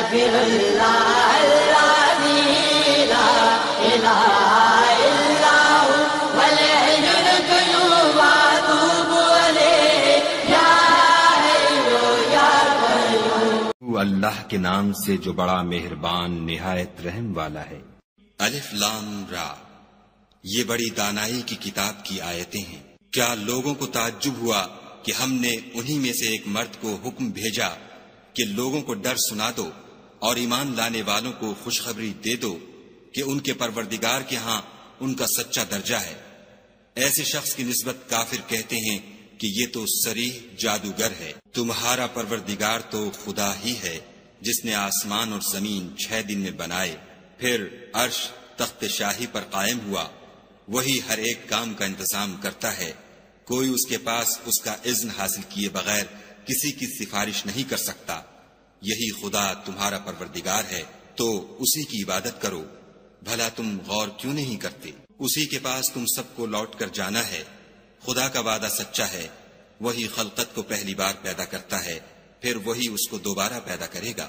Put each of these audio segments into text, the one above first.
استغفر اللہ الذی لا الہ الا هو والحی القیوم واتوب الیہ یا حی یا قیوم۔ اللہ کے نام سے جو بڑا مہربان نہایت رحم والا ہے۔ الف لام را، یہ بڑی دانائی کی کتاب کی آیتیں ہیں۔ کیا لوگوں کو تعجب ہوا کہ ہم نے انہی میں سے ایک مرد کو حکم بھیجا کہ لوگوں کو ڈر سنا دو اور ایمان لانے والوں کو خوشخبری دے دو کہ ان کے پروردگار کے ہاں ان کا سچا درجہ ہے۔ ایسے شخص کی نسبت کافر کہتے ہیں کہ یہ تو صریح جادوگر ہے۔ تمہارا پروردگار تو خدا ہی ہے جس نے آسمان اور زمین 6 دن میں بنائے، پھر عرش تخت شاہی پر قائم ہوا۔ وہی ہر ایک کام کا انتظام کرتا ہے، کوئی اس کے پاس اس کا اذن حاصل کیے بغیر کسی کی سفارش نہیں کر سکتا۔ یہی خدا تمہارا پروردگار ہے تو اسی کی عبادت کرو۔ بھلا تم غور کیوں نہیں کرتے؟ اسی کے پاس تم سب کو لوٹ کر جانا ہے۔ خدا کا وعدہ سچا ہے، وہی خلقت کو پہلی بار پیدا کرتا ہے، پھر وہی اس کو دوبارہ پیدا کرے گا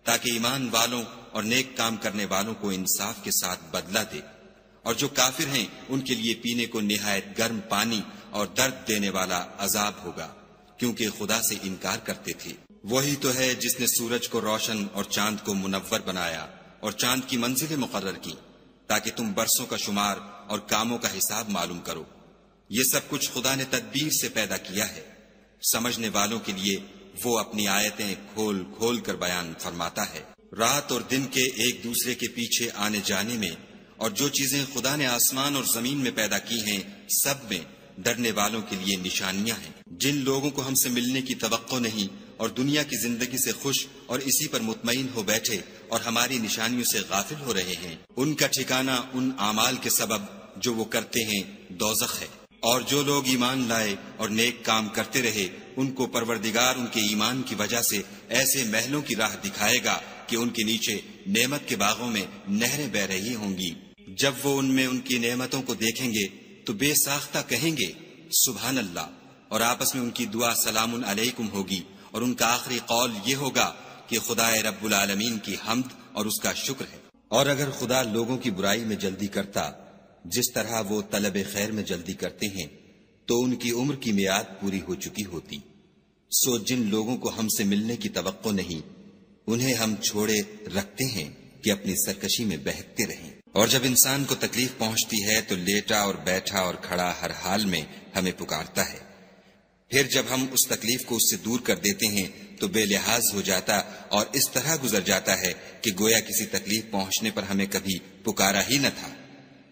تاکہ ایمان والوں اور نیک کام کرنے والوں کو انصاف کے ساتھ بدلہ دے، اور جو کافر ہیں ان کے لیے پینے کو نہایت گرم پانی اور درد دینے والا عذاب ہوگا، کیونکہ خدا سے انکار کرتے تھے۔ وہی تو ہے جس نے سورج کو روشن اور چاند کو منور بنایا اور چاند کی منزلیں مقرر کی تاکہ تم برسوں کا شمار اور کاموں کا حساب معلوم کرو۔ یہ سب کچھ خدا نے تدبیر سے پیدا کیا ہے۔ سمجھنے والوں کے لیے وہ اپنی آیتیں کھول کھول کر بیان فرماتا ہے۔ رات اور دن کے ایک دوسرے کے پیچھے آنے جانے میں اور جو چیزیں خدا نے آسمان اور زمین میں پیدا کی ہیں سب میں ڈرنے والوں کے لیے نشانیاں ہیں۔ جن لوگوں کو ہم سے ملنے کی توقع نہیں اور دنیا کی زندگی سے خوش اور اسی پر مطمئن ہو بیٹھے اور ہماری نشانیوں سے غافل ہو رہے ہیں، ان کا ٹھکانہ ان اعمال کے سبب جو وہ کرتے ہیں دوزخ ہے۔ اور جو لوگ ایمان لائے اور نیک کام کرتے رہے ان کو پروردگار ان کے ایمان کی وجہ سے ایسے محلوں کی راہ دکھائے گا کہ ان کے نیچے نعمت کے باغوں میں نہریں بہ رہی ہوں گی۔ جب وہ ان میں ان کی نعمتوں کو دیکھیں گے تو بے ساختہ کہیں گے سبحان اللہ، اور آپس میں ان کی دعا سلام علیکم ہوگی، اور ان کا آخری قول یہ ہوگا کہ خدا رب العالمین کی حمد اور اس کا شکر ہے۔ اور اگر خدا لوگوں کی برائی میں جلدی کرتا جس طرح وہ طلب خیر میں جلدی کرتے ہیں تو ان کی عمر کی میعاد پوری ہو چکی ہوتی۔ سو جن لوگوں کو ہم سے ملنے کی توقع نہیں انہیں ہم چھوڑے رکھتے ہیں کہ اپنی سرکشی میں بہکتے رہیں۔ اور جب انسان کو تکلیف پہنچتی ہے تو لیٹا اور بیٹھا اور کھڑا ہر حال میں ہمیں پکارتا ہے، پھر جب ہم اس تکلیف کو اس سے دور کر دیتے ہیں تو بے لحاظ ہو جاتا اور اس طرح گزر جاتا ہے کہ گویا کسی تکلیف پہنچنے پر ہمیں کبھی پکارا ہی نہ تھا۔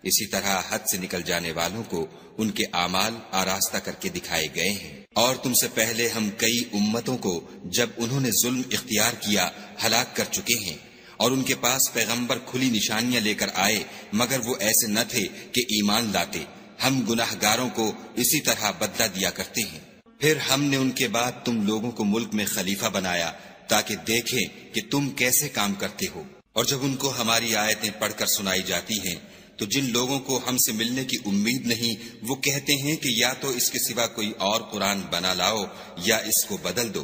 اسی طرح حد سے نکل جانے والوں کو ان کے اعمال آراستہ کر کے دکھائے گئے ہیں۔ اور تم سے پہلے ہم کئی امتوں کو جب انہوں نے ظلم اختیار کیا ہلاک کر چکے ہیں، اور ان کے پاس پیغمبر کھلی نشانیاں لے کر آئے مگر وہ ایسے نہ تھے کہ ایمان لاتے۔ ہم گناہ گاروں کو اسی طرح بدلہ دیا کرتے ہیں۔ پھر ہم نے ان کے بعد تم لوگوں کو ملک میں خلیفہ بنایا تاکہ دیکھیں کہ تم کیسے کام کرتے ہو۔ اور جب ان کو ہماری آیتیں پڑھ کر سنائی جاتی ہیں تو جن لوگوں کو ہم سے ملنے کی امید نہیں وہ کہتے ہیں کہ یا تو اس کے سوا کوئی اور قرآن بنا لاؤ یا اس کو بدل دو۔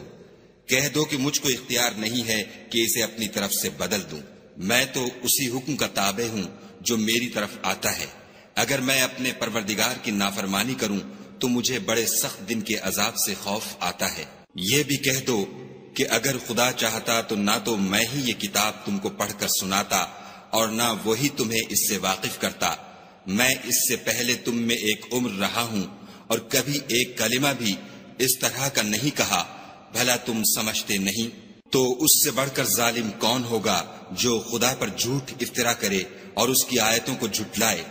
کہہ دو کہ مجھ کو اختیار نہیں ہے کہ اسے اپنی طرف سے بدل دوں، میں تو اسی حکم کا تابع ہوں جو میری طرف آتا ہے۔ اگر میں اپنے پروردگار کی نافرمانی کروں تو مجھے بڑے سخت دن کے عذاب سے خوف آتا ہے۔ یہ بھی کہہ دو کہ اگر خدا چاہتا تو نہ تو میں ہی یہ کتاب تم کو پڑھ کر سناتا اور نہ وہی تمہیں اس سے واقف کرتا۔ میں اس سے پہلے تم میں ایک عمر رہا ہوں اور کبھی ایک کلمہ بھی اس طرح کا نہیں کہا، بھلا تم سمجھتے نہیں؟ تو اس سے بڑھ کر ظالم کون ہوگا جو خدا پر جھوٹ افطرا کرے اور اس کی آیتوں کو جھٹلائے؟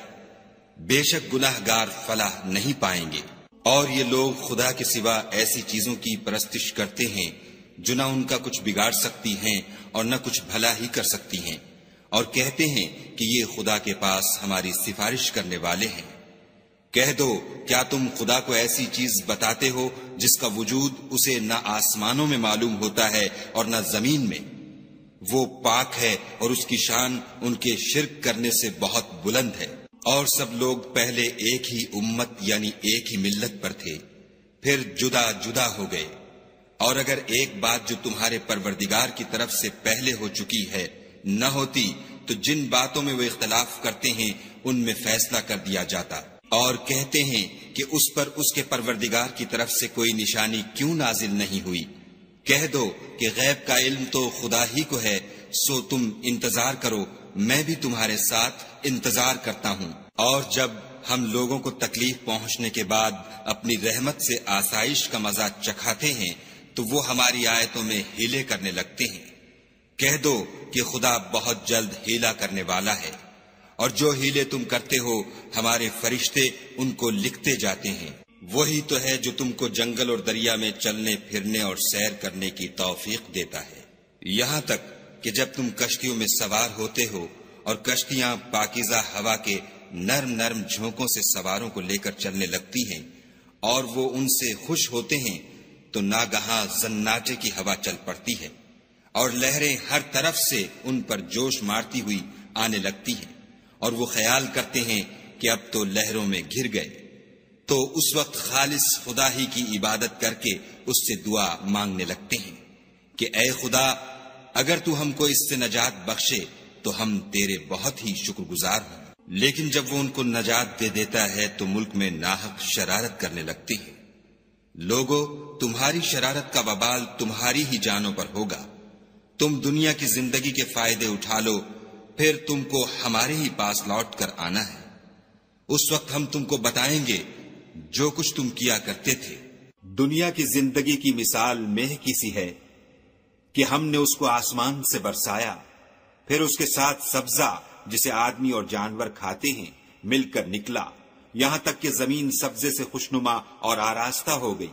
بے شک گناہ گار فلاح نہیں پائیں گے۔ اور یہ لوگ خدا کے سوا ایسی چیزوں کی پرستش کرتے ہیں جو نہ ان کا کچھ بگاڑ سکتی ہیں اور نہ کچھ بھلا ہی کر سکتی ہیں، اور کہتے ہیں کہ یہ خدا کے پاس ہماری سفارش کرنے والے ہیں۔ کہہ دو کیا تم خدا کو ایسی چیز بتاتے ہو جس کا وجود اسے نہ آسمانوں میں معلوم ہوتا ہے اور نہ زمین میں؟ وہ پاک ہے اور اس کی شان ان کے شرک کرنے سے بہت بلند ہے۔ اور سب لوگ پہلے ایک ہی امت یعنی ایک ہی ملت پر تھے، پھر جدا جدا ہو گئے۔ اور اگر ایک بات جو تمہارے پروردگار کی طرف سے پہلے ہو چکی ہے نہ ہوتی تو جن باتوں میں وہ اختلاف کرتے ہیں ان میں فیصلہ کر دیا جاتا، اور کہتے ہیں کہ اس پر اس کے پروردگار کی طرف سے کوئی نشانی کیوں نازل نہیں ہوئی۔ کہہ دو کہ غیب کا علم تو خدا ہی کو ہے، سو تم انتظار کرو، میں بھی تمہارے ساتھ انتظار کرتا ہوں۔ اور جب ہم لوگوں کو تکلیف پہنچنے کے بعد اپنی رحمت سے آسائش کا مزہ چکھاتے ہیں تو وہ ہماری آیتوں میں ہیلے کرنے لگتے ہیں۔ کہہ دو کہ خدا بہت جلد ہیلا کرنے والا ہے، اور جو ہیلے تم کرتے ہو ہمارے فرشتے ان کو لکھتے جاتے ہیں۔ وہی تو ہے جو تم کو جنگل اور دریا میں چلنے پھرنے اور سیر کرنے کی توفیق دیتا ہے، یہاں تک کہ جب تم کشتیوں میں سوار ہوتے ہو اور کشتیاں پاکیزہ ہوا کے نرم نرم جھونکوں سے سواروں کو لے کر چلنے لگتی ہیں اور وہ ان سے خوش ہوتے ہیں تو ناگہاں زناٹے کی ہوا چل پڑتی ہے اور لہریں ہر طرف سے ان پر جوش مارتی ہوئی آنے لگتی ہیں، اور وہ خیال کرتے ہیں کہ اب تو لہروں میں گر گئے، تو اس وقت خالص خدا ہی کی عبادت کر کے اس سے دعا مانگنے لگتے ہیں کہ اے خدا اگر تو ہم کو اس سے نجات بخشے تو ہم تیرے بہت ہی شکر گزار ہوں۔ لیکن جب وہ ان کو نجات دے دیتا ہے تو ملک میں ناحق شرارت کرنے لگتے ہیں۔ لوگو تمہاری شرارت کا وبال تمہاری ہی جانوں پر ہوگا، تم دنیا کی زندگی کے فائدے اٹھا لو، پھر تم کو ہمارے ہی پاس لوٹ کر آنا ہے، اس وقت ہم تم کو بتائیں گے جو کچھ تم کیا کرتے تھے۔ دنیا کی زندگی کی مثال مہ کی سی ہے کہ ہم نے اس کو آسمان سے برسایا، پھر اس کے ساتھ سبزہ جسے آدمی اور جانور کھاتے ہیں مل کر نکلا، یہاں تک کہ زمین سبزے سے خوشنما اور آراستہ ہو گئی،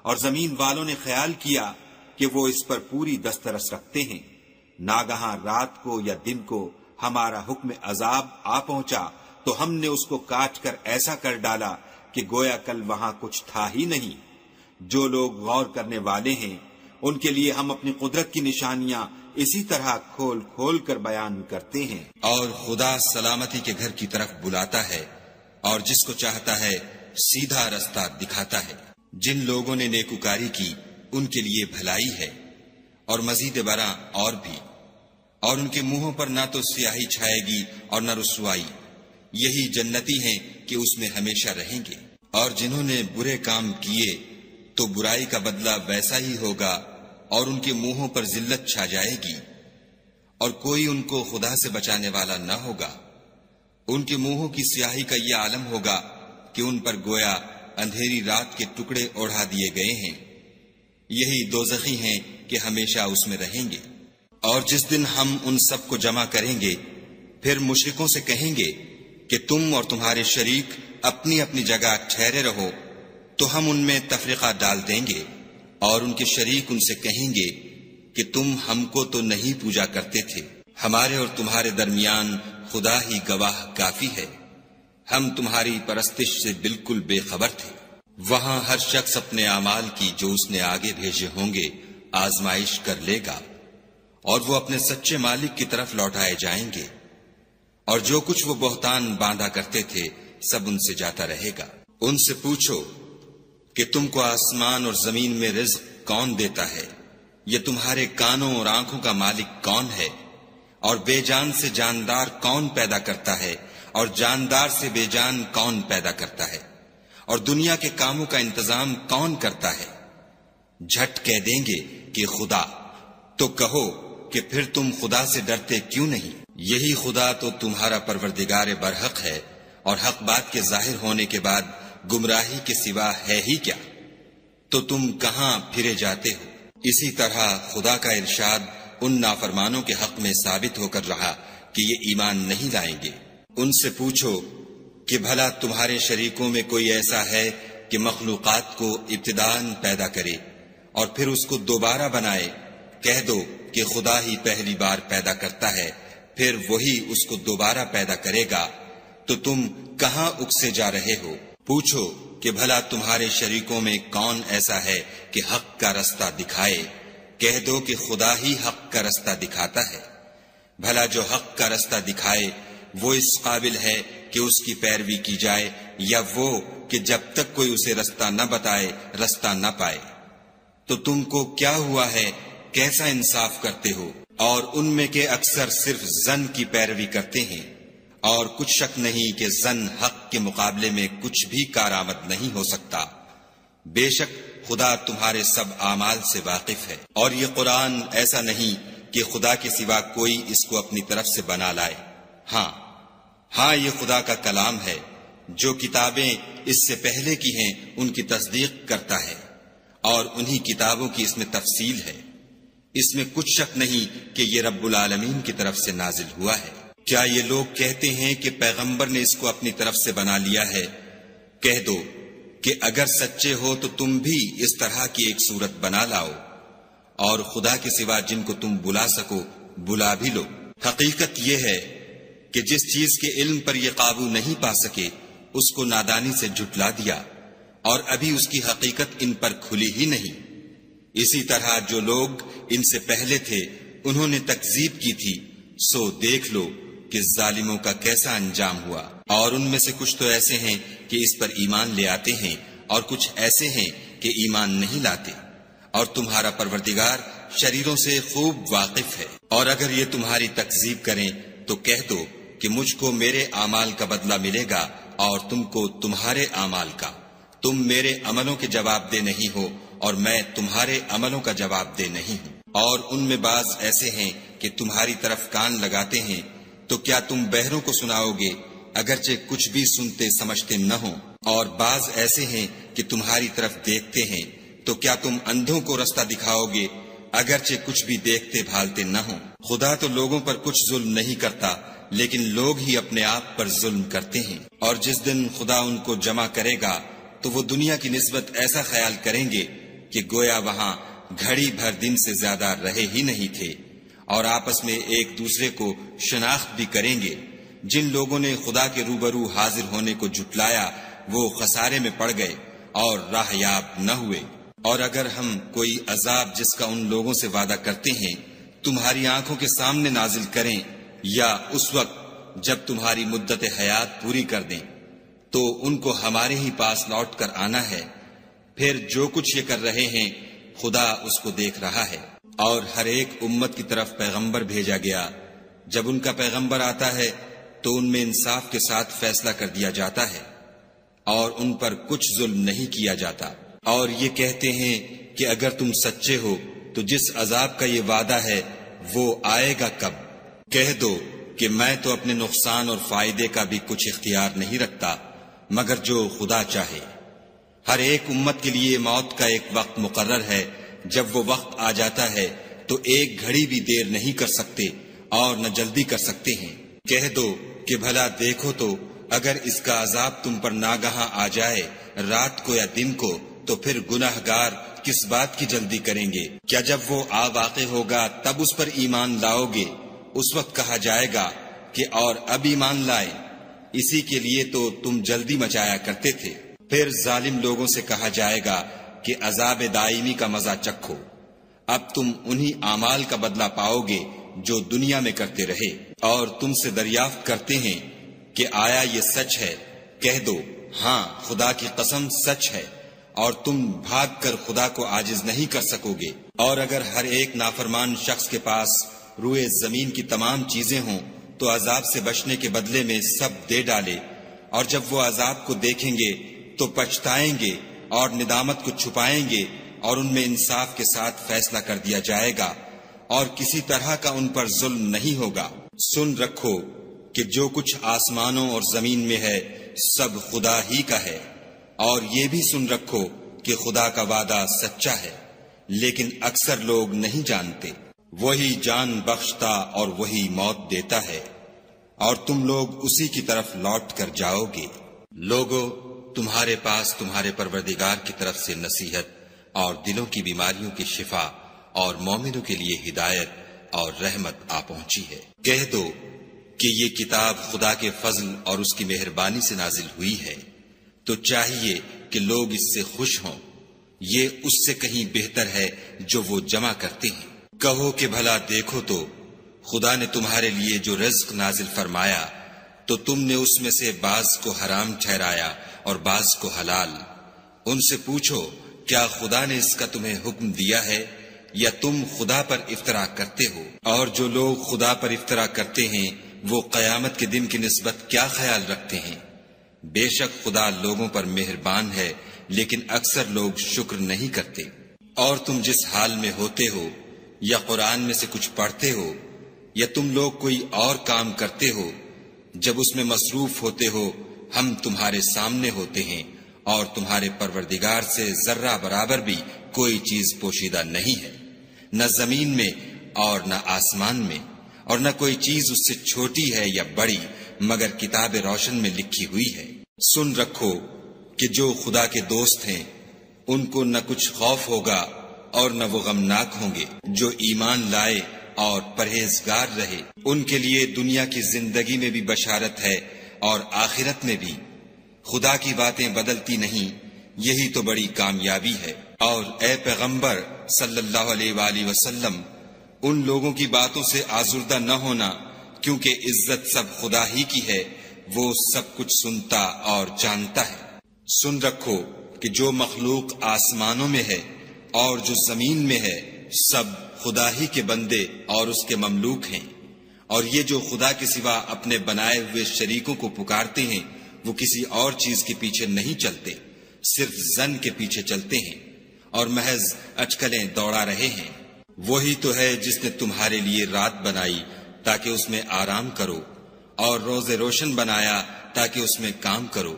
اور زمین والوں نے خیال کیا کہ وہ اس پر پوری دسترس رکھتے ہیں۔ ناگہاں رات کو یا دن کو ہمارا حکم عذاب آ پہنچا تو ہم نے اس کو کاٹ کر ایسا کر ڈالا کہ گویا کل وہاں کچھ تھا ہی نہیں۔ جو لوگ غور کرنے والے ہیں ان کے لیے ہم اپنی قدرت کی نشانیاں اسی طرح کھول کھول کر بیان کرتے ہیں۔ اور خدا سلامتی کے گھر کی طرف بلاتا ہے اور جس کو چاہتا ہے سیدھا رستہ دکھاتا ہے۔ جن لوگوں نے نیکوکاری کی ان کے لیے بھلائی ہے، اور مزید برآں اور بھی، اور ان کے منہوں پر نہ تو سیاہی چھائے گی اور نہ رسوائی، یہی جنتی ہیں کہ اس میں ہمیشہ رہیں گے۔ اور جنہوں نے برے کام کیے تو برائی کا بدلہ ویسا ہی ہوگا، اور ان کے منہوں پر ذلت چھا جائے گی، اور کوئی ان کو خدا سے بچانے والا نہ ہوگا۔ ان کے منہوں کی سیاہی کا یہ عالم ہوگا کہ ان پر گویا اندھیری رات کے ٹکڑے اوڑھا دیے گئے ہیں، یہی دوزخی ہیں کہ ہمیشہ اس میں رہیں گے۔ اور جس دن ہم ان سب کو جمع کریں گے پھر مشرکوں سے کہیں گے کہ تم اور تمہارے شریک اپنی اپنی جگہ ٹھہرے رہو، تو ہم ان میں تفرقہ ڈال دیں گے، اور ان کے شریک ان سے کہیں گے کہ تم ہم کو تو نہیں پوجا کرتے تھے، ہمارے اور تمہارے درمیان خدا ہی گواہ کافی ہے، ہم تمہاری پرستش سے بالکل بے خبر تھے۔ وہاں ہر شخص اپنے اعمال کی جو اس نے آگے بھیجے ہوں گے آزمائش کر لے گا، اور وہ اپنے سچے مالک کی طرف لوٹائے جائیں گے، اور جو کچھ وہ بہتان باندھا کرتے تھے سب ان سے جاتا رہے گا۔ ان سے پوچھو کہ تم کو آسمان اور زمین میں رزق کون دیتا ہے؟ یہ تمہارے کانوں اور آنکھوں کا مالک کون ہے؟ اور بے جان سے جاندار کون پیدا کرتا ہے؟ اور جاندار سے بے جان کون پیدا کرتا ہے؟ اور دنیا کے کاموں کا انتظام کون کرتا ہے؟ جھٹ کہہ دیں گے کہ خدا، تو کہو کہ پھر تم خدا سے ڈرتے کیوں نہیں؟ یہی خدا تو تمہارا پروردگار برحق ہے، اور حق بات کے ظاہر ہونے کے بعد گمراہی کے سوا ہے ہی کیا؟ تو تم کہاں پھرے جاتے ہو؟ اسی طرح خدا کا ارشاد ان نافرمانوں کے حق میں ثابت ہو کر رہا کہ یہ ایمان نہیں لائیں گے۔ ان سے پوچھو کہ بھلا تمہارے شریکوں میں کوئی ایسا ہے کہ مخلوقات کو ابتداءً پیدا کرے اور پھر اس کو دوبارہ بنائے؟ کہہ دو کہ خدا ہی پہلی بار پیدا کرتا ہے، پھر وہی اس کو دوبارہ پیدا کرے گا، تو تم کہاں اکسے جا رہے ہو؟ پوچھو کہ بھلا تمہارے شریکوں میں کون ایسا ہے کہ حق کا رستہ دکھائے؟ کہہ دو کہ خدا ہی حق کا رستہ دکھاتا ہے۔ بھلا جو حق کا رستہ دکھائے وہ اس قابل ہے کہ اس کی پیروی کی جائے، یا وہ کہ جب تک کوئی اسے رستہ نہ بتائے رستہ نہ پائے؟ تو تم کو کیا ہوا ہے، کیسا انصاف کرتے ہو؟ اور ان میں کے اکثر صرف ظن کی پیروی کرتے ہیں، اور کچھ شک نہیں کہ ظن حق کے مقابلے میں کچھ بھی کارآمد نہیں ہو سکتا۔ بے شک خدا تمہارے سب اعمال سے واقف ہے، اور یہ قرآن ایسا نہیں کہ خدا کے سوا کوئی اس کو اپنی طرف سے بنا لائے۔ ہاں یہ خدا کا کلام ہے، جو کتابیں اس سے پہلے کی ہیں ان کی تصدیق کرتا ہے، اور انہی کتابوں کی اس میں تفصیل ہے۔ اس میں کچھ شک نہیں کہ یہ رب العالمین کی طرف سے نازل ہوا ہے۔ کیا یہ لوگ کہتے ہیں کہ پیغمبر نے اس کو اپنی طرف سے بنا لیا ہے؟ کہہ دو کہ اگر سچے ہو تو تم بھی اس طرح کی ایک صورت بنا لاؤ، اور خدا کے سوا جن کو تم بلا سکو بلا بھی لو۔ حقیقت یہ ہے کہ جس چیز کے علم پر یہ قابو نہیں پا سکے اس کو نادانی سے جھٹلا دیا، اور ابھی اس کی حقیقت ان پر کھلی ہی نہیں۔ اسی طرح جو لوگ ان سے پہلے تھے انہوں نے تکذیب کی تھی، سو دیکھ لو کہ ظالموں کا کیسا انجام ہوا۔ اور ان میں سے کچھ تو ایسے ہیں کہ اس پر ایمان لے آتے ہیں، اور کچھ ایسے ہیں کہ ایمان نہیں لاتے، اور تمہارا پروردگار شریروں سے خوب واقف ہے۔ اور اگر یہ تمہاری تکذیب کریں تو کہہ دو کہ مجھ کو میرے اعمال کا بدلہ ملے گا اور تم کو تمہارے اعمال کا۔ تم میرے عملوں کے جواب دہ نہیں ہو اور میں تمہارے عملوں کا جواب دہ نہیں ہوں۔ اور ان میں بعض ایسے ہیں کہ تمہاری طرف کان لگاتے ہیں، تو کیا تم بہروں کو سناؤ گے اگرچہ کچھ بھی سنتے سمجھتے نہ ہوں؟ اور بعض ایسے ہیں کہ تمہاری طرف دیکھتے ہیں، تو کیا تم اندھوں کو رستہ دکھاؤ گے اگرچہ کچھ بھی دیکھتے بھالتے نہ ہوں؟ خدا تو لوگوں پر کچھ ظلم نہیں کرتا، لیکن لوگ ہی اپنے آپ پر ظلم کرتے ہیں۔ اور جس دن خدا ان کو جمع کرے گا تو وہ دنیا کی نسبت ایسا خیال کریں گے کہ گویا وہاں گھڑی بھر دن سے زیادہ رہے ہی نہیں تھے، اور آپس میں ایک دوسرے کو شناخت بھی کریں گے۔ جن لوگوں نے خدا کے روبرو حاضر ہونے کو جھٹلایا وہ خسارے میں پڑ گئے اور راہ یاب نہ ہوئے۔ اور اگر ہم کوئی عذاب جس کا ان لوگوں سے وعدہ کرتے ہیں تمہاری آنکھوں کے سامنے نازل کریں، یا اس وقت جب تمہاری مدت حیات پوری کر دیں، تو ان کو ہمارے ہی پاس لوٹ کر آنا ہے، پھر جو کچھ یہ کر رہے ہیں خدا اس کو دیکھ رہا ہے۔ اور ہر ایک امت کی طرف پیغمبر بھیجا گیا، جب ان کا پیغمبر آتا ہے تو ان میں انصاف کے ساتھ فیصلہ کر دیا جاتا ہے، اور ان پر کچھ ظلم نہیں کیا جاتا۔ اور یہ کہتے ہیں کہ اگر تم سچے ہو تو جس عذاب کا یہ وعدہ ہے وہ آئے گا کب؟ کہہ دو کہ میں تو اپنے نقصان اور فائدے کا بھی کچھ اختیار نہیں رکھتا مگر جو خدا چاہے۔ ہر ایک امت کے لیے موت کا ایک وقت مقرر ہے، جب وہ وقت آ جاتا ہے تو ایک گھڑی بھی دیر نہیں کر سکتے اور نہ جلدی کر سکتے ہیں۔ کہہ دو کہ بھلا دیکھو تو اگر اس کا عذاب تم پر ناگہاں آ جائے رات کو یا دن کو، تو پھر گناہ گار کس بات کی جلدی کریں گے؟ کیا جب وہ آ واقع ہوگا تب اس پر ایمان لاؤ گے؟ اس وقت کہا جائے گا کہ اور اب ایمان لائے، اسی کے لیے تو تم جلدی مچایا کرتے تھے۔ پھر ظالم لوگوں سے کہا جائے گا کہ عذاب دائمی کا مزہ چکھو، اب تم انہی اعمال کا بدلہ پاؤ گے جو دنیا میں کرتے رہے۔ اور تم سے دریافت کرتے ہیں کہ آیا یہ سچ ہے؟ کہہ دو ہاں خدا کی قسم سچ ہے، اور تم بھاگ کر خدا کو عاجز نہیں کر سکو گے۔ اور اگر ہر ایک نافرمان شخص کے پاس روئے زمین کی تمام چیزیں ہوں تو عذاب سے بچنے کے بدلے میں سب دے ڈالے، اور جب وہ عذاب کو دیکھیں گے تو پچھتائیں گے اور ندامت کو چھپائیں گے، اور ان میں انصاف کے ساتھ فیصلہ کر دیا جائے گا، اور کسی طرح کا ان پر ظلم نہیں ہوگا۔ سن رکھو کہ جو کچھ آسمانوں اور زمین میں ہے سب خدا ہی کا ہے، اور یہ بھی سن رکھو کہ خدا کا وعدہ سچا ہے، لیکن اکثر لوگ نہیں جانتے۔ وہی جان بخشتا اور وہی موت دیتا ہے، اور تم لوگ اسی کی طرف لوٹ کر جاؤ گے۔ لوگو تمہارے پاس تمہارے پروردگار کی طرف سے نصیحت اور دلوں کی بیماریوں کی شفا اور مومنوں کے لیے ہدایت اور رحمت آ پہنچی ہے۔ کہہ دو کہ یہ کتاب خدا کے فضل اور اس کی مہربانی سے نازل ہوئی ہے، تو چاہیے کہ لوگ اس سے خوش ہوں، یہ اس سے کہیں بہتر ہے جو وہ جمع کرتے ہیں۔ کہو کہ بھلا دیکھو تو خدا نے تمہارے لیے جو رزق نازل فرمایا تو تم نے اس میں سے بعض کو حرام ٹھہرایا اور بعض کو حلال۔ ان سے پوچھو کیا خدا نے اس کا تمہیں حکم دیا ہے یا تم خدا پر افطرا کرتے ہو؟ اور جو لوگ خدا پر افطرا کرتے ہیں وہ قیامت کے دن کی نسبت کیا خیال رکھتے ہیں؟ بے شک خدا لوگوں پر مہربان ہے، لیکن اکثر لوگ شکر نہیں کرتے۔ اور تم جس حال میں ہوتے ہو، یا قرآن میں سے کچھ پڑھتے ہو، یا تم لوگ کوئی اور کام کرتے ہو، جب اس میں مصروف ہوتے ہو ہم تمہارے سامنے ہوتے ہیں، اور تمہارے پروردگار سے ذرہ برابر بھی کوئی چیز پوشیدہ نہیں ہے، نہ زمین میں اور نہ آسمان میں، اور نہ کوئی چیز اس سے چھوٹی ہے یا بڑی مگر کتاب روشن میں لکھی ہوئی ہے۔ سن رکھو کہ جو خدا کے دوست ہیں ان کو نہ کچھ خوف ہوگا اور نہ وہ غمناک ہوں گے۔ جو ایمان لائے اور پرہیزگار رہے ان کے لیے دنیا کی زندگی میں بھی بشارت ہے اور آخرت میں بھی۔ خدا کی باتیں بدلتی نہیں، یہی تو بڑی کامیابی ہے۔ اور اے پیغمبر صلی اللہ علیہ وآلہ وسلم، ان لوگوں کی باتوں سے آزردہ نہ ہونا، کیونکہ عزت سب خدا ہی کی ہے، وہ سب کچھ سنتا اور جانتا ہے۔ سن رکھو کہ جو مخلوق آسمانوں میں ہے اور جو زمین میں ہے سب خدا ہی کے بندے اور اس کے مملوک ہیں، اور یہ جو خدا کے سوا اپنے بنائے ہوئے شریکوں کو پکارتے ہیں وہ کسی اور چیز کے پیچھے نہیں چلتے، صرف ظن کے پیچھے چلتے ہیں اور محض اٹکلیں دوڑا رہے ہیں۔ وہی تو ہے جس نے تمہارے لیے رات بنائی تاکہ اس میں آرام کرو، اور روز روشن بنایا تاکہ اس میں کام کرو۔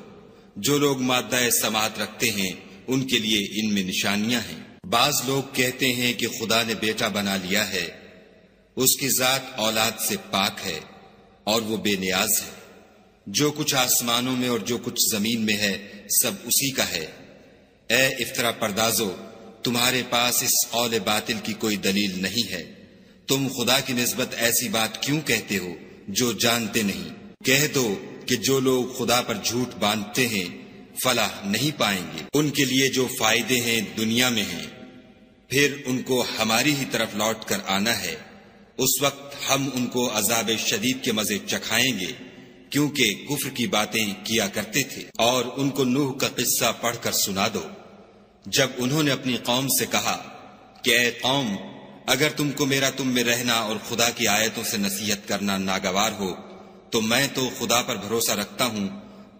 جو لوگ مادہ سماعت رکھتے ہیں ان کے لیے ان میں نشانیاں ہیں۔ بعض لوگ کہتے ہیں کہ خدا نے بیٹا بنا لیا ہے، اس کی ذات اولاد سے پاک ہے اور وہ بے نیاز ہے۔ جو کچھ آسمانوں میں اور جو کچھ زمین میں ہے سب اسی کا ہے۔ اے افطرا پردازو، تمہارے پاس اس قول باطل کی کوئی دلیل نہیں ہے، تم خدا کی نسبت ایسی بات کیوں کہتے ہو جو جانتے نہیں؟ کہہ دو کہ جو لوگ خدا پر جھوٹ باندھتے ہیں فلاح نہیں پائیں گے۔ ان کے لیے جو فائدے ہیں دنیا میں ہیں، پھر ان کو ہماری ہی طرف لوٹ کر آنا ہے۔ اس وقت ہم ان کو عذاب شدید کے مزے چکھائیں گے، کیونکہ کفر کی باتیں کیا کرتے تھے۔ اور ان کو نوح کا قصہ پڑھ کر سنا دو، جب انہوں نے اپنی قوم سے کہا کہ اے قوم، اگر تم کو میرا تم میں رہنا اور خدا کی آیتوں سے نصیحت کرنا ناگوار ہو تو میں تو خدا پر بھروسہ رکھتا ہوں،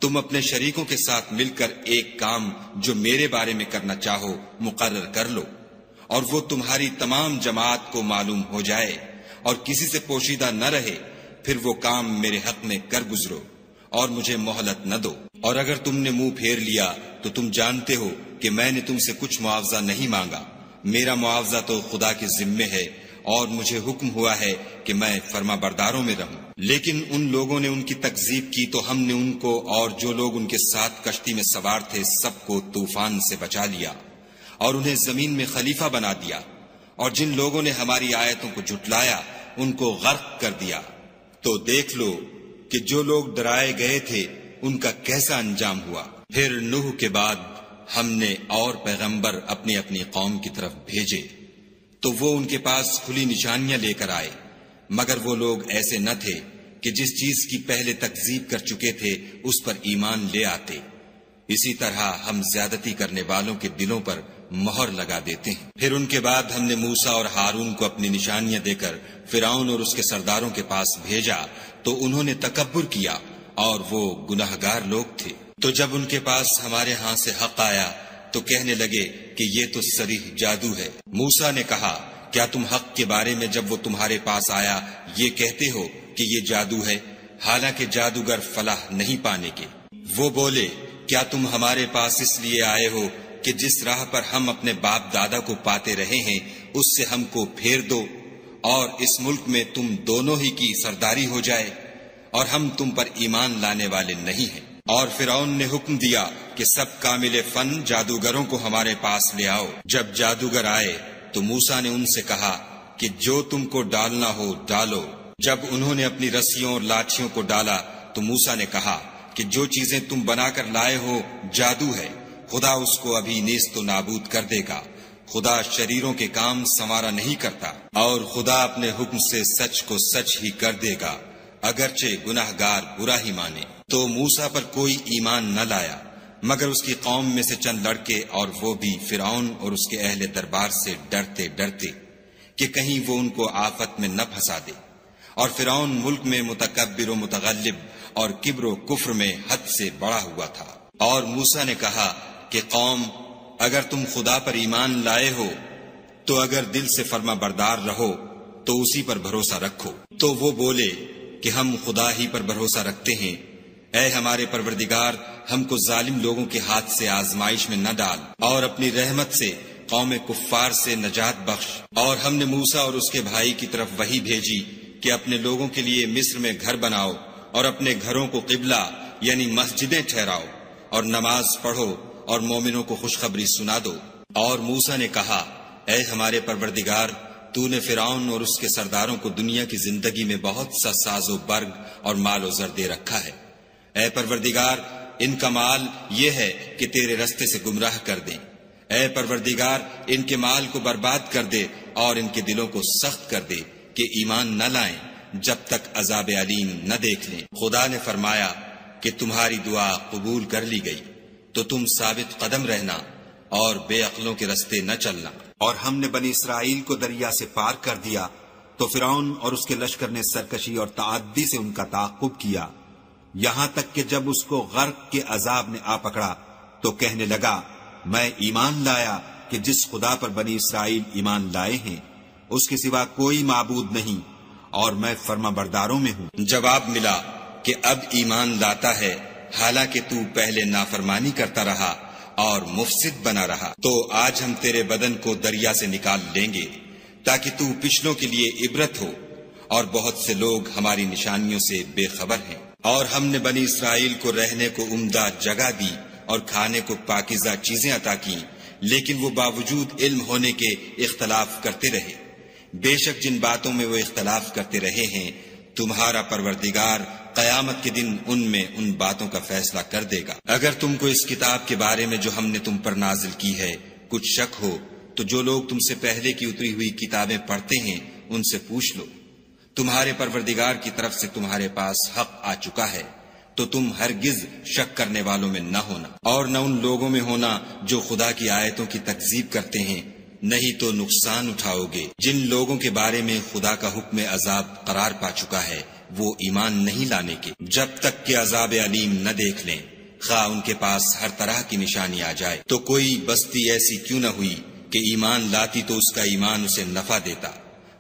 تم اپنے شریکوں کے ساتھ مل کر ایک کام جو میرے بارے میں کرنا چاہو مقرر کر لو، اور وہ تمہاری تمام جماعت کو معلوم ہو جائے اور کسی سے پوشیدہ نہ رہے، پھر وہ کام میرے حق میں کر گزرو اور مجھے مہلت نہ دو۔ اور اگر تم نے منہ پھیر لیا تو تم جانتے ہو کہ میں نے تم سے کچھ معاوضہ نہیں مانگا، میرا معاوضہ تو خدا کے ذمے ہے، اور مجھے حکم ہوا ہے کہ میں فرما برداروں میں رہوں۔ لیکن ان لوگوں نے ان کی تکذیب کی تو ہم نے ان کو اور جو لوگ ان کے ساتھ کشتی میں سوار تھے سب کو طوفان سے بچا لیا اور انہیں زمین میں خلیفہ بنا دیا، اور جن لوگوں نے ہماری آیتوں کو جھٹلایا ان کو غرق کر دیا۔ تو دیکھ لو کہ جو لوگ ڈرائے گئے تھے ان کا کیسا انجام ہوا۔ پھر نوح کے بعد ہم نے اور پیغمبر اپنی اپنی قوم کی طرف بھیجے تو وہ ان کے پاس کھلی نشانیاں لے کر آئے، مگر وہ لوگ ایسے نہ تھے کہ جس چیز کی پہلے تکذیب کر چکے تھے اس پر ایمان لے آتے۔ اسی طرح ہم زیادتی کرنے والوں کے دلوں پر مہر لگا دیتے ہیں۔ پھر ان کے بعد ہم نے موسیٰ اور ہارون کو اپنی نشانیاں دے کر فرعون اور اس کے سرداروں کے پاس بھیجا تو انہوں نے تکبر کیا اور وہ گناہگار لوگ تھے۔ تو جب ان کے پاس ہمارے ہاں سے حق آیا تو کہنے لگے کہ یہ تو صریح جادو ہے۔ موسیٰ نے کہا کیا تم حق کے بارے میں جب وہ تمہارے پاس آیا یہ کہتے ہو کہ یہ جادو ہے، حالانکہ جادوگر فلاح نہیں پانے کے؟ وہ بولے کیا تم ہمارے پاس اس لیے آئے ہو کہ جس راہ پر ہم اپنے باپ دادا کو پاتے رہے ہیں اس سے ہم کو پھیر دو اور اس ملک میں تم دونوں ہی کی سرداری ہو جائے، اور ہم تم پر ایمان لانے والے نہیں ہیں۔ اور فرعون نے حکم دیا کہ سب کامل فن جادوگروں کو ہمارے پاس لے آؤ۔ جب جادوگر آئے تو موسیٰ نے ان سے کہا کہ جو تم کو ڈالنا ہو ڈالو۔ جب انہوں نے اپنی رسیوں اور لاٹھیوں کو ڈالا تو موسیٰ نے کہا کہ جو چیزیں تم بنا کر لائے ہو جادو ہے، خدا اس کو ابھی نیست و نابود کر دے گا۔ خدا شریروں کے کام سنوارا نہیں کرتا، اور خدا اپنے حکم سے سچ کو سچ ہی کر دے گا، اگرچہ گناہگار برا ہی مانے۔ تو موسیٰ پر کوئی ایمان نہ لایا مگر اس کی قوم میں سے چند لڑکے، اور وہ بھی فرعون اور اس کے اہل دربار سے ڈرتے ڈرتے کہ کہیں وہ ان کو آفت میں نہ پھنسا دے۔ اور فرعون ملک میں متکبر و متغلب اور کبر و کفر میں حد سے بڑا ہوا تھا۔ اور موسیٰ نے کہا کہ قوم، اگر تم خدا پر ایمان لائے ہو تو اگر دل سے فرما بردار رہو تو اسی پر بھروسہ رکھو۔ تو وہ بولے کہ ہم خدا ہی پر بھروسہ رکھتے ہیں۔ اے ہمارے پروردگار، ہم کو ظالم لوگوں کے ہاتھ سے آزمائش میں نہ ڈال، اور اپنی رحمت سے قوم کفار سے نجات بخش۔ اور ہم نے موسیٰ اور اس کے بھائی کی طرف وحی بھیجی کہ اپنے لوگوں کے لیے مصر میں گھر بناؤ اور اپنے گھروں کو قبلہ یعنی مسجدیں ٹھہراؤ، اور نماز پڑھو اور مومنوں کو خوشخبری سنا دو۔ اور موسیٰ نے کہا، اے ہمارے پروردگار، تو نے فرعون اور اس کے سرداروں کو دنیا کی زندگی میں بہت سا ساز و برگ اور مال و زر دے رکھا ہے۔ اے پروردگار، ان کا مال یہ ہے کہ تیرے رستے سے گمراہ کر دیں۔ اے پروردگار، ان کے مال کو برباد کر دے اور ان کے دلوں کو سخت کر دے کہ ایمان نہ لائیں جب تک عذاب علیم نہ دیکھ لیں۔ خدا نے فرمایا کہ تمہاری دعا قبول کر لی گئی، تو تم ثابت قدم رہنا اور بے عقلوں کے رستے نہ چلنا۔ اور ہم نے بنی اسرائیل کو دریا سے پار کر دیا تو فرعون اور اس کے لشکر نے سرکشی اور تعدی سے ان کا تعاقب کیا، یہاں تک کہ جب اس کو غرق کے عذاب نے آ پکڑا تو کہنے لگا، میں ایمان لایا کہ جس خدا پر بنی اسرائیل ایمان لائے ہیں اس کے سوا کوئی معبود نہیں، اور میں فرما برداروں میں ہوں۔ جواب ملا کہ اب ایمان لاتا ہے، حالانکہ تو پہلے نافرمانی کرتا رہا اور مفسد بنا رہا۔ تو آج ہم تیرے بدن کو دریا سے نکال لیں گے تاکہ تو پچھلوں کے لیے عبرت ہو، اور بہت سے لوگ ہماری نشانیوں سے بے خبر ہیں۔ اور ہم نے بنی اسرائیل کو رہنے کو عمدہ جگہ دی اور کھانے کو پاکیزہ چیزیں عطا کی، لیکن وہ باوجود علم ہونے کے اختلاف کرتے رہے۔ بے شک جن باتوں میں وہ اختلاف کرتے رہے ہیں، تمہارا پروردگار قیامت کے دن ان میں ان باتوں کا فیصلہ کر دے گا۔ اگر تم کو اس کتاب کے بارے میں جو ہم نے تم پر نازل کی ہے کچھ شک ہو تو جو لوگ تم سے پہلے کی اتری ہوئی کتابیں پڑھتے ہیں ان سے پوچھ لو۔ تمہارے پروردگار کی طرف سے تمہارے پاس حق آ چکا ہے، تو تم ہرگز شک کرنے والوں میں نہ ہونا، اور نہ ان لوگوں میں ہونا جو خدا کی آیتوں کی تکذیب کرتے ہیں، نہیں تو نقصان اٹھاؤ گے۔ جن لوگوں کے بارے میں خدا کا حکم عذاب قرار پا چکا ہے وہ ایمان نہیں لانے کے جب تک کہ عذاب علیم نہ دیکھ لیں، خواہ ان کے پاس ہر طرح کی نشانی آ جائے۔ تو کوئی بستی ایسی کیوں نہ ہوئی کہ ایمان لاتی تو اس کا ایمان اسے نفع دیتا۔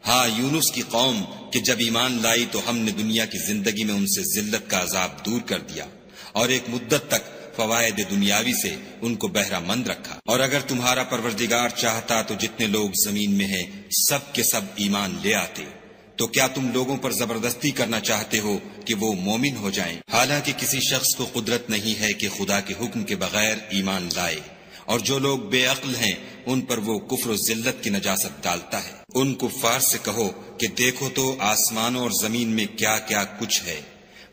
ہاں، یونس کی قوم کہ جب ایمان لائی تو ہم نے دنیا کی زندگی میں ان سے ذلت کا عذاب دور کر دیا، اور ایک مدت تک فوائد دنیاوی سے ان کو بہرہ مند رکھا۔ اور اگر تمہارا پروردگار چاہتا تو جتنے لوگ زمین میں ہیں سب کے سب ایمان لے آتے۔ تو کیا تم لوگوں پر زبردستی کرنا چاہتے ہو کہ وہ مومن ہو جائیں؟ حالانکہ کسی شخص کو قدرت نہیں ہے کہ خدا کے حکم کے بغیر ایمان لائے، اور جو لوگ بے عقل ہیں ان پر وہ کفر و ذلت کی نجاست ڈالتا ہے۔ ان کفار سے کہو کہ دیکھو تو آسمانوں اور زمین میں کیا کیا کچھ ہے،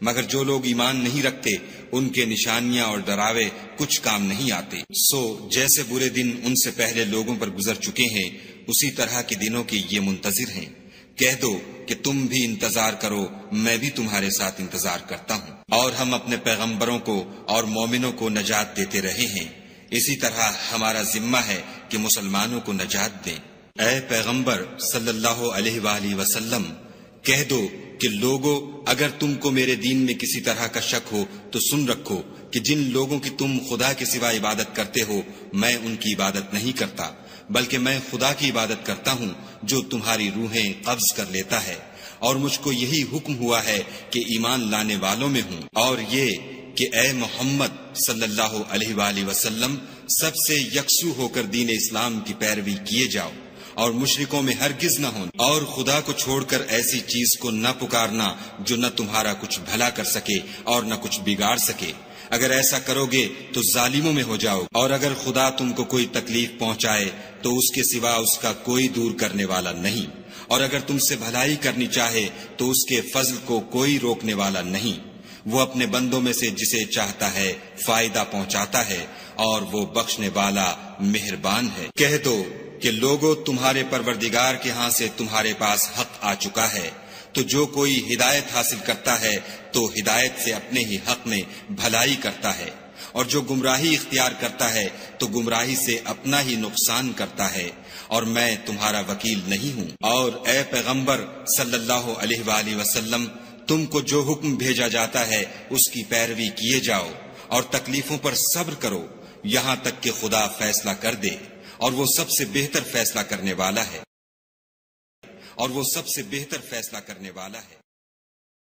مگر جو لوگ ایمان نہیں رکھتے ان کے نشانیاں اور ڈراوے کچھ کام نہیں آتے۔ سو جیسے برے دن ان سے پہلے لوگوں پر گزر چکے ہیں، اسی طرح کے دنوں کے یہ منتظر ہیں۔ کہہ دو کہ تم بھی انتظار کرو، میں بھی تمہارے ساتھ انتظار کرتا ہوں۔ اور ہم اپنے پیغمبروں کو اور مومنوں کو نجات دیتے رہے ہیں، اسی طرح ہمارا ذمہ ہے کہ مسلمانوں کو نجات دیں۔ اے پیغمبر صلی اللہ علیہ وآلہ وسلم، کہہ دو کہ لوگو، اگر تم کو میرے دین میں کسی طرح کا شک ہو تو سن رکھو کہ جن لوگوں کی تم خدا کے سوا عبادت کرتے ہو میں ان کی عبادت نہیں کرتا، بلکہ میں خدا کی عبادت کرتا ہوں جو تمہاری روحیں قبض کر لیتا ہے، اور مجھ کو یہی حکم ہوا ہے کہ ایمان لانے والوں میں ہوں، اور یہ کہ اے محمد صلی اللہ علیہ وآلہ وسلم سب سے یکسو ہو کر دین اسلام کی پیروی کیے جاؤ، اور مشرکوں میں ہرگز نہ ہونا، اور خدا کو چھوڑ کر ایسی چیز کو نہ پکارنا جو نہ تمہارا کچھ بھلا کر سکے اور نہ کچھ بگاڑ سکے۔ اگر ایسا کرو گے تو ظالموں میں ہو جاؤ، اور اگر خدا تم کو کوئی تکلیف پہنچائے تو اس کے سوا اس کا کوئی دور کرنے والا نہیں، اور اگر تم سے بھلائی کرنی چاہے تو اس کے فضل کو کوئی روکنے والا نہیں۔ وہ اپنے بندوں میں سے جسے چاہتا ہے فائدہ پہنچاتا ہے، اور وہ بخشنے والا مہربان ہے۔ کہہ دو کہ لوگوں، تمہارے پروردگار کے ہاں سے تمہارے پاس حق آ چکا ہے، تو جو کوئی ہدایت حاصل کرتا ہے تو ہدایت سے اپنے ہی حق میں بھلائی کرتا ہے، اور جو گمراہی اختیار کرتا ہے تو گمراہی سے اپنا ہی نقصان کرتا ہے، اور میں تمہارا وکیل نہیں ہوں۔ اور اے پیغمبر صلی اللہ علیہ وآلہ وسلم، تم کو جو حکم بھیجا جاتا ہے اس کی پیروی کیے جاؤ، اور تکلیفوں پر صبر کرو یہاں تک کہ خدا فیصلہ کر دے، اور وہ سب سے بہتر فیصلہ کرنے والا ہے،